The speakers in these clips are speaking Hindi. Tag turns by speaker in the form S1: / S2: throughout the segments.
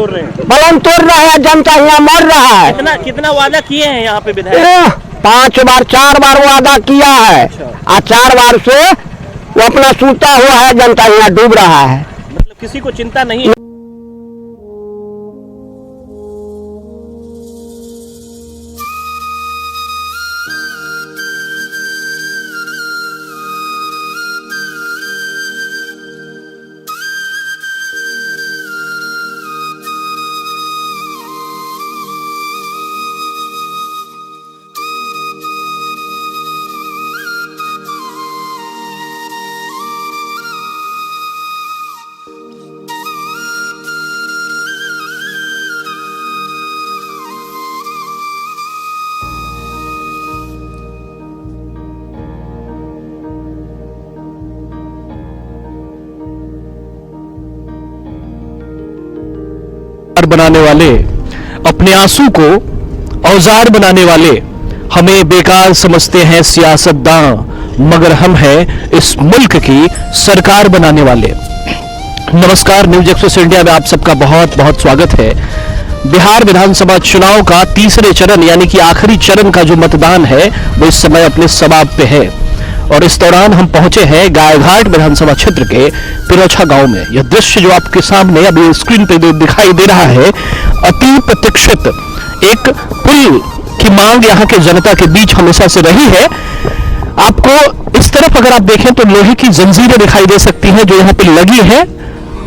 S1: पलंग तोड़ रहा है, जनता यहाँ मर रहा है।
S2: कितना वादा किए हैं यहाँ पे विधायक?
S1: 5 बार 4 बार वादा किया है और 4 बार से वो अपना सूता हुआ है, जनता यहाँ डूब रहा है।
S2: मतलब किसी को चिंता नहीं है।
S3: बनाने वाले, अपने आंसू को औजार बनाने वाले हमें बेकार समझते हैं सियासतदान, मगर हम हैं इस मुल्क की सरकार बनाने वाले। नमस्कार, न्यूज एक्सप्रेस इंडिया में आप सबका बहुत बहुत स्वागत है। बिहार विधानसभा चुनाव का तीसरे चरण यानी कि आखिरी चरण का जो मतदान है वो इस समय अपने समाप्त पे है और इस दौरान हम पहुंचे हैं गायघाट विधानसभा क्षेत्र के पिरोछा गांव में। यह दृश्य जो आपके सामने अभी स्क्रीन पे दिखाई दे रहा है, अति प्रतीक्षित एक पुल की मांग यहाँ के जनता के बीच हमेशा से रही है। आपको इस तरफ अगर आप देखें तो लोहे की जंजीरें दिखाई दे सकती हैं जो यहाँ पे लगी है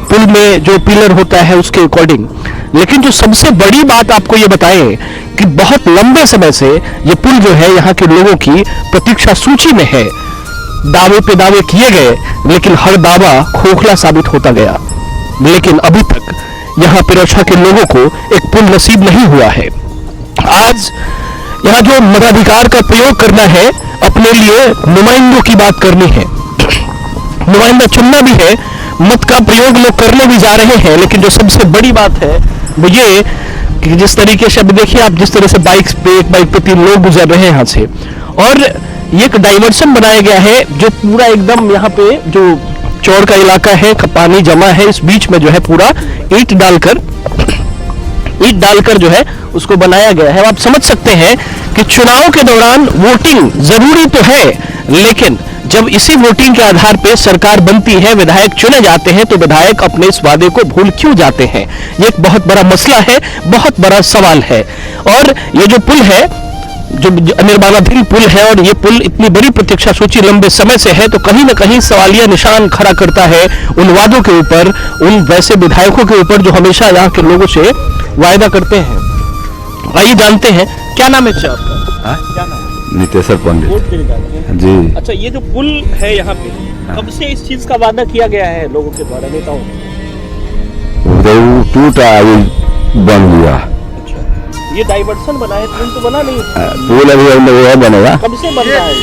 S3: पुल में, जो पिलर होता है उसके अकॉर्डिंग। लेकिन जो सबसे बड़ी बात आपको ये बताएं कि बहुत लंबे समय से ये पुल जो है यहाँ के लोगों की प्रतीक्षा सूची में है। दावे पे दावे किए गए लेकिन हर दावा खोखला साबित होता गया। लेकिन अभी तक यहाँ पिरोछा के लोगों को एक पुल नसीब नहीं हुआ है। आज यहाँ जो मताधिकार का प्रयोग करना है, अपने लिए नुमाइंदों की बात करनी है, नुमाइंदा चुनना भी है, मत का प्रयोग लोग करने भी जा रहे हैं। लेकिन जो सबसे बड़ी बात है वो ये कि जिस तरीके से अभी देखिए आप, जिस तरह से बाइक पे 3 लोग गुजर रहे हैं यहाँ से, और ये एक डाइवर्सन बनाया गया है जो पूरा एकदम यहाँ पे जो चौड़ का इलाका है, पानी जमा है, इस बीच में जो है पूरा ईंट डालकर जो है उसको बनाया गया है। आप समझ सकते हैं कि चुनाव के दौरान वोटिंग जरूरी तो है, लेकिन जब इसी वोटिंग के आधार पर सरकार बनती है, विधायक चुने जाते हैं, तो विधायक अपने इस वादे को भूल क्यों जाते हैं? ये एक बहुत बड़ा मसला है, बहुत बड़ा सवाल है। और ये जो पुल है, जो निर्माणाधीन पुल है, और ये पुल इतनी बड़ी प्रतीक्षा सूची लंबे समय से है, तो कहीं ना कहीं सवालिया निशान खड़ा करता है उन वादों के ऊपर, उन वैसे विधायकों के ऊपर जो हमेशा यहाँ के लोगों से वायदा करते हैं। आइए जानते हैं, क्या नाम है आपका? क्या नाम?
S4: नितेश्वर पंडित जी।
S2: अच्छा, ये जो पुल है यहाँ पे, कब से इस चीज का वादा किया गया है लोगों के द्वारा, नेताओं?
S4: टूटा बन गया।
S2: ये डाइवर्सन बना है, पुल तो बना नहीं।
S4: पुल अभी बनेगा।
S2: कब से बन रहा है?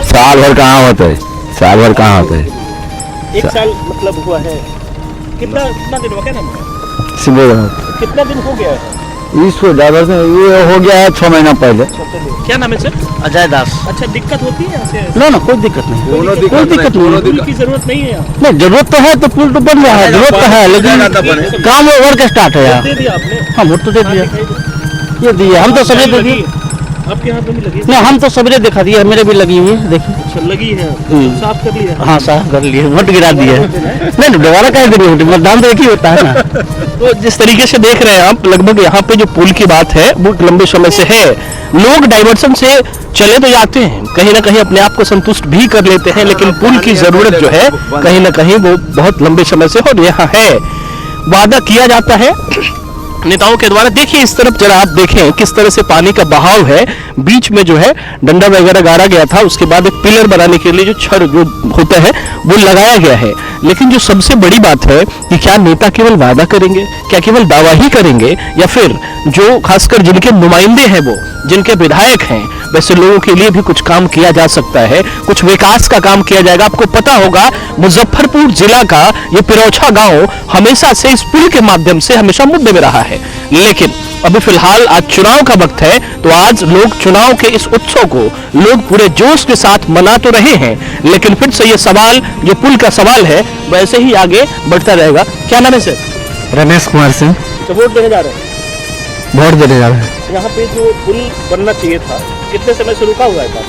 S4: साल भर कहाँ होता है, साल भर कहाँ होता है?
S2: 1 साल मतलब हुआ है। कितना दिन हुआ? क्या नाम है? कितना दिन हो गया है
S4: इसको डाइवर्सन? ये हो गया है 6 महीना पहले।
S2: क्या नाम है सर?
S1: अजय दास।
S2: अच्छा, दिक्कत होती है यहाँ से?
S1: ना कोई दिक्कत नहीं, कोई दिक्कत नहीं।
S2: पुल की जरूरत नहीं है यहाँ?
S1: नहीं, जरूरत तो है तो पुल तो बन रहा है, जरूरत तो है, लेकिन काम वर्क स्टार्ट है यार।
S2: दे दिया आपने?
S1: हाँ, वोट तो दे दिया, ये दिया, हम तो सभी दे दिए।
S2: आपके यहाँ पे भी लगी?
S1: नहीं, हम तो सबरे दिखा दिए, मेरे भी लगी हुई है, देखिए।
S2: अच्छा, लगी है, साफ कर लिया?
S1: हाँ, साफ कर लिए, वोट गिरा दिए। नहीं, दोबारा कहीं देनी होती, मतदान तो एक ही होता है ना।
S3: तो जिस तरीके से देख रहे हैं आप, लगभग यहाँ पे जो पुल की बात है वो लंबे समय से है। लोग डाइवर्सन से चले तो जाते हैं, कहीं ना कहीं अपने आप को संतुष्ट भी कर लेते हैं, लेकिन पुल की जरूरत जो है कहीं ना कहीं वो बहुत लंबे समय से और यहाँ है, वादा किया जाता है नेताओं के द्वारा। देखिए इस तरफ जरा आप देखें किस तरह से पानी का बहाव है, बीच में जो है डंडा वगैरह गाड़ा गया था, उसके बाद एक पिलर बनाने के लिए जो छड़ जो होता है वो लगाया गया है। लेकिन जो सबसे बड़ी बात है कि क्या नेता केवल वादा करेंगे, क्या केवल दावा ही करेंगे, या फिर जो खासकर जिनके नुमाइंदे हैं, वो जिनके विधायक हैं, वैसे लोगों के लिए भी कुछ काम किया जा सकता है, कुछ विकास का काम किया जाएगा। आपको पता होगा मुजफ्फरपुर जिला का ये पिरोछा गांव हमेशा से इस पुल के माध्यम से हमेशा मुद्दे में रहा है। लेकिन अभी फिलहाल आज चुनाव का वक्त है, तो आज लोग चुनाव के इस उत्सव को लोग पूरे जोश के साथ मना तो रहे हैं, लेकिन फिर से ये सवाल, जो पुल का सवाल है, वैसे ही आगे बढ़ता रहेगा। क्या नाम है सर?
S4: रमेश कुमार सिंह
S2: तो वोट देने जा रहे हैं।
S4: वोट देने जा रहे हैं।
S2: यहाँ पे जो पुल बनना चाहिए था कितने समय से रुका हुआ है काम?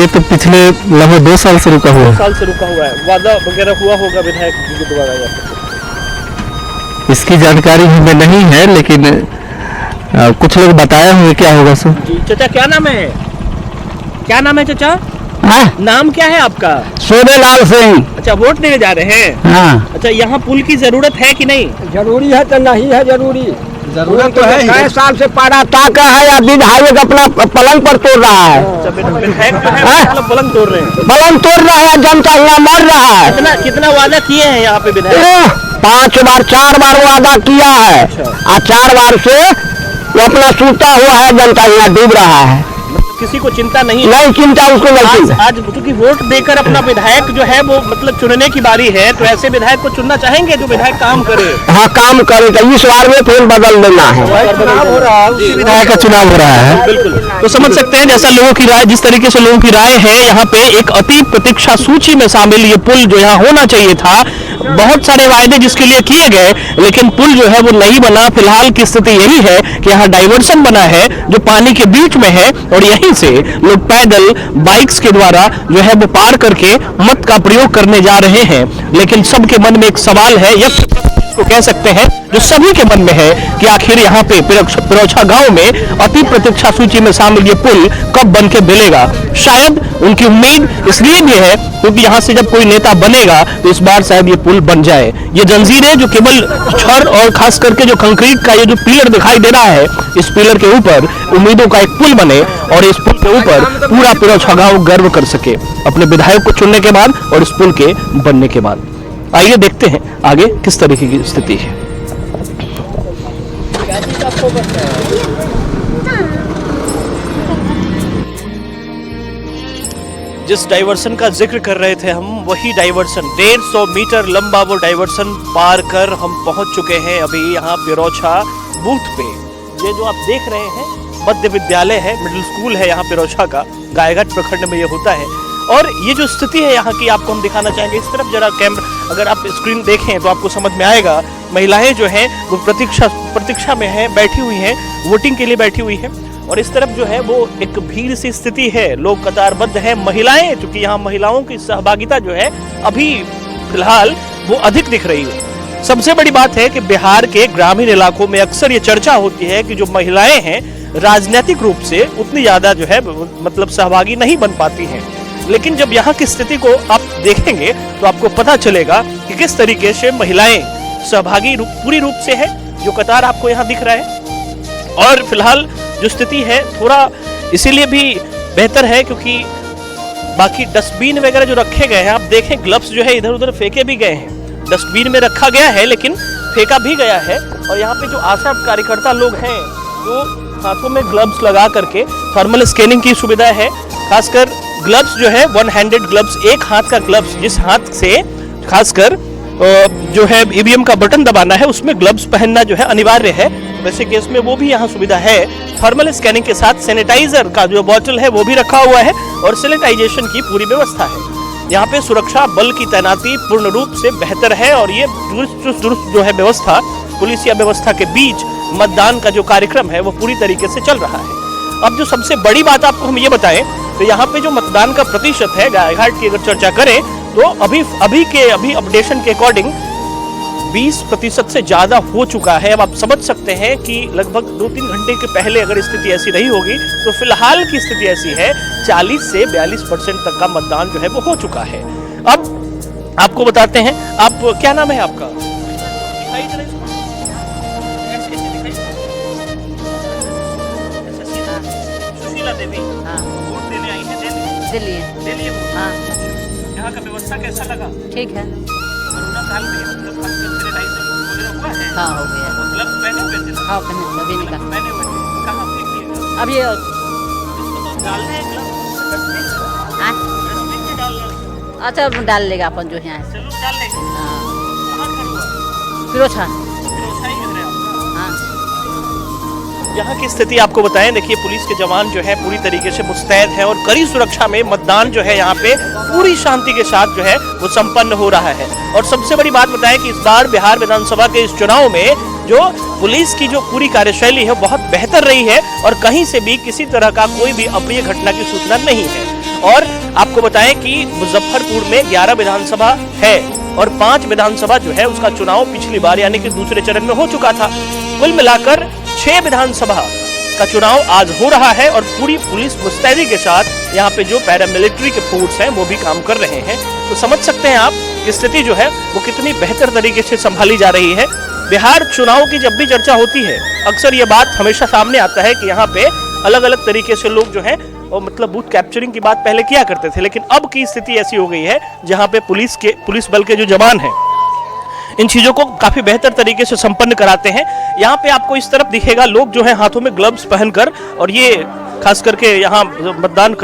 S4: ये तो पिछले लगभग 2 साल से रुका हुआ
S2: 2
S4: है।
S2: साल से रुका हुआ है। वादा वगैरह हुआ होगा विधायक जी के द्वारा या फिर?
S4: इसकी जानकारी हमें नहीं है, लेकिन कुछ लोग बताए होंगे क्या होगा सर।
S2: जी चाचा क्या नाम है? क्या नाम है चाचा?
S1: हाँ,
S2: नाम क्या है आपका?
S1: सोनेलाल सिंह।
S2: अच्छा वोट देने जा रहे हैं।
S1: हाँ,
S2: अच्छा यहाँ पुल की जरूरत है कि नहीं?
S1: जरूरी है तो नहीं है जरूरी। जरूरत तो है। कई साल से पारा ताका है या विधायक अपना पलंग पर तोड़ रहा है।
S2: अच्छा विधायक जो है
S1: हाँ?
S2: मतलब पलंग तोड़ रहे हैं।
S1: पलंग तोड़ रहा है, जनता यहाँ मर रहा है।
S2: कितना वादा किए हैं यहाँ पे विधायक?
S1: 5 बार 4 बार वादा किया है और 4 बार से वो अपना सूता हुआ है, जनता यहाँ डूब रहा है।
S2: किसी को चिंता नहीं है।
S1: नहीं चिंता उसको नहीं
S2: आज
S1: चिंता।
S2: आज क्योंकि वोट देकर अपना विधायक जो है वो मतलब चुनने की बारी है, तो ऐसे विधायक को चुनना चाहेंगे जो विधायक काम करे।
S1: हाँ, काम करे तो इस बार में फिर बदल देना है।
S2: चुनाव हो रहा है, उसी
S4: विधायक का चुनाव हो रहा है।
S2: बिल्कुल।
S3: तो समझ सकते हैं जैसा लोगों की राय, जिस तरीके से लोगों की राय है, यहाँ पे एक अति प्रतीक्षा सूची में शामिल ये पुल जो यहाँ होना चाहिए था। बहुत सारे वायदे जिसके लिए किए गए, लेकिन पुल जो है वो नहीं बना। फिलहाल की स्थिति यही है कि यहाँ डाइवर्सन बना है जो पानी के बीच में है, और यहीं से लोग पैदल बाइक्स के द्वारा जो है वो पार करके मत का प्रयोग करने जा रहे हैं। लेकिन सबके मन में एक सवाल है, यह को कह सकते हैं जो सभी के मन में है, कि आखिर यहाँ पे पिरौछा गांव में अति प्रतीक्षा सूची में शामिल ये पुल कब बन के मिलेगा। शायद उनकी उम्मीद इसलिए भी है क्योंकि यहाँ से जब कोई नेता बनेगा तो इस बार शायद ये पुल बन जाए। ये जंजीरें जो केवल छड़ और खास करके जो कंक्रीट का ये जो पिलर दिखाई दे रहा है, इस पिलर के ऊपर उम्मीदों का एक पुल बने और इस पुल के ऊपर पूरा पिरौछा गांव गर्व कर सके अपने विधायक को चुनने के बाद और इस पुल के बनने के बाद। आइए देखते हैं आगे किस तरीके की स्थिति है। जिस डाइवर्सन का जिक्र कर रहे थे हम, वही डाइवर्सन 150 मीटर लंबा वो डाइवर्सन पार कर हम पहुंच चुके हैं अभी यहाँ पिरौछा बूथ पे। ये जो आप देख रहे हैं मध्य विद्यालय है, मिडिल स्कूल है यहाँ पिरौछा का, गायघाट प्रखंड में ये होता है। और ये जो स्थिति है यहाँ की आपको हम दिखाना चाहेंगे। इस तरफ जरा कैमरा, अगर आप स्क्रीन देखें तो आपको समझ में आएगा। महिलाएं जो हैं वो प्रतीक्षा में हैं, बैठी हुई हैं, वोटिंग के लिए बैठी हुई हैं। और इस तरफ जो है वो एक भीड़ सी स्थिति है, लोग कतारबद्ध हैं। महिलाएं, क्योंकि यहाँ महिलाओं की सहभागिता जो है अभी फिलहाल वो अधिक दिख रही है। सबसे बड़ी बात है कि बिहार के ग्रामीण इलाकों में अक्सर ये चर्चा होती है कि जो महिलाएं हैं राजनीतिक रूप से उतनी ज्यादा जो है मतलब सहभागी नहीं बन पाती हैं। लेकिन जब यहाँ की स्थिति को आप देखेंगे तो आपको पता चलेगा कि किस तरीके से महिलाएं सहभागी पूरी रूप से है, जो कतार आपको यहाँ दिख रहा है। और फिलहाल जो स्थिति है थोड़ा इसीलिए भी बेहतर है क्योंकि बाकी डस्टबिन वगैरह जो रखे गए हैं, आप देखें ग्लव्स जो है इधर उधर फेंके भी गए हैं। डस्टबिन में रखा गया है लेकिन फेंका भी गया है। और यहाँ पे जो आशा कार्यकर्ता लोग हैं वो हाथों में ग्लव्स लगा करके थर्मल स्कैनिंग की सुविधा है। खासकर ग्लव्स जो है 1 हैंडेड ग्लव्स, एक हाथ का ग्लव्स, जिस हाथ से खासकर जो है ईवीएम का बटन दबाना है उसमें ग्लव्स पहनना जो है अनिवार्य है। वैसे केस में वो भी यहाँ सुविधा है। थर्मल स्कैनिंग के साथ सैनिटाइजर का जो बॉटल है वो भी रखा हुआ है और सैनिटाइजेशन की पूरी व्यवस्था है। यहाँ पे सुरक्षा बल की तैनाती पूर्ण रूप से बेहतर है और ये दुरुस्त जो है व्यवस्था, पुलिस या व्यवस्था के बीच मतदान का जो कार्यक्रम है वो पूरी तरीके से चल रहा है। अब जो सबसे बड़ी बात आपको हम ये बताएं तो यहाँ पे जो मतदान का प्रतिशत है गायघाट की अगर चर्चा करें तो अभी अपडेशन के अकॉर्डिंग 20% से ज्यादा हो चुका है। अब आप समझ सकते हैं कि लगभग 2-3 घंटे के पहले अगर स्थिति ऐसी रही होगी तो फिलहाल की स्थिति ऐसी है 40 से 42% तक का मतदान जो है वो हो चुका है। अब आपको बताते हैं, आप क्या नाम है आपका? सुशीला देवी। हाँ। वोट देने आई है दिल्ली। हाँ। यहाँ का व्यवस्था कैसा लगा?
S5: ठीक है।
S3: कोरोना काल में मतलब सैनिटाइजर हुआ है?
S5: हाँ हो गया।
S3: ग्लव्स पहने हुए थे ना?
S5: हाँ पहने अभी निकाल।
S3: पहने हुए थे। कहाँ फेंक दिए?
S5: अब ये
S3: इसको तो डालने हैं ग्लव्स डस्टबिन में डालना।
S5: अच्छा अब डाल लेगा अपन जो यहाँ
S3: चलो डाल लेंगे।
S5: हाँ
S3: कहाँ खड़ा हुआ?
S5: पिरोछा।
S3: पिरोछा ही है आपका।
S5: हाँ
S2: यहाँ की स्थिति आपको बताएं, देखिए पुलिस के जवान जो है पूरी तरीके से मुस्तैद है और कड़ी सुरक्षा में मतदान जो है यहाँ पे पूरी शांति के साथ जो है वो संपन्न हो रहा है। और सबसे बड़ी बात बताएं कि इस बार बिहार विधानसभा के इस चुनाव में जो पुलिस की जो पूरी कार्यशैली है बहुत बेहतर रही है और कहीं से भी किसी तरह का कोई भी अप्रिय घटना की सूचना नहीं है। और आपको बताएं कि मुजफ्फरपुर में 11 विधानसभा है और 5 विधानसभा जो है उसका चुनाव पिछली बार यानी कि दूसरे चरण में हो चुका था। कुल मिलाकर 6 विधानसभा का चुनाव आज हो रहा है और पूरी पुलिस मुस्तैदी के साथ यहाँ पे जो पैरामिलिट्री के फोर्स हैं वो भी काम कर रहे हैं। तो समझ सकते हैं आप कि स्थिति जो है वो कितनी बेहतर तरीके से संभाली जा रही है। बिहार चुनाव की जब भी चर्चा होती है अक्सर ये बात हमेशा सामने आता है कि यहाँ पे अलग अलग तरीके से लोग जो है और मतलब बूथ कैप्चरिंग की बात पहले किया करते थे, लेकिन अब की स्थिति ऐसी हो गई है जहाँ पे पुलिस बल के जो जवान हैं इन चीजों को काफी बेहतर तरीके से संपन्न कराते हैं। यहाँ पे आपको इस तरफ दिखेगा लोग जो है हाथों में ग्लव्स पहनकर, और ये खास करके यहाँ मतदान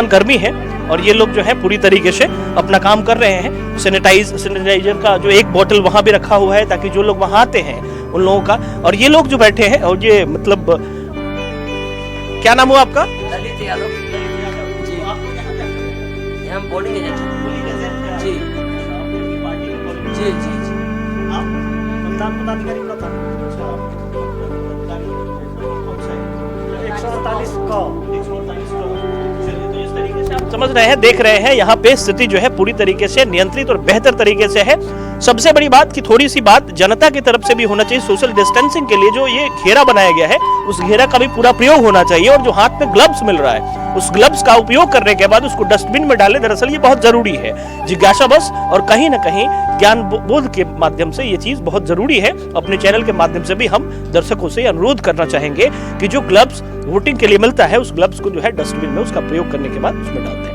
S2: कर्मी है और ये लोग जो है पूरी तरीके से अपना काम कर रहे हैं। सैनिटाइजर का जो एक बोतल वहां भी रखा हुआ है ताकि जो लोग वहां आते हैं उन लोगों का। और ये लोग जो बैठे हैं और ये मतलब क्या नाम हुआ आपका?
S6: ललित यादव जी। हम बोर्डिंग एजेंट जी जी जी जी।
S2: आप मतदान पदाधिकारी का था? 148 का। तो इस तरीके से आप समझ रहे हैं, देख रहे हैं यहाँ पे स्थिति जो है पूरी तरीके से नियंत्रित और बेहतर तरीके से है। सबसे बड़ी बात कि थोड़ी सी बात जनता की तरफ से भी होना चाहिए। सोशल डिस्टेंसिंग के लिए जो ये घेरा बनाया गया है उस घेरा का भी पूरा प्रयोग होना चाहिए और जो हाथ में ग्लव्स मिल रहा है उस ग्लव्स का उपयोग करने के बाद उसको डस्टबिन में डालें। दरअसल ये बहुत जरूरी है, जिज्ञासा बस और कहीं ना कहीं ज्ञान बोध के माध्यम से ये चीज बहुत जरूरी है। अपने चैनल के माध्यम से भी हम दर्शकों से अनुरोध करना चाहेंगे कि जो ग्लव्स वोटिंग के लिए मिलता है उस ग्लव्स को जो है डस्टबिन में उसका प्रयोग करने के बाद उसमें डालते हैं।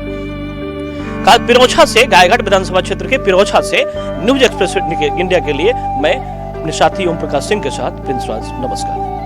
S2: पिरोछा से, गायघाट विधानसभा क्षेत्र के पिरोछा से न्यूज एक्सप्रेस इंडिया के लिए मैं अपने साथी ओम प्रकाश सिंह के साथ प्रिंस राज, नमस्कार।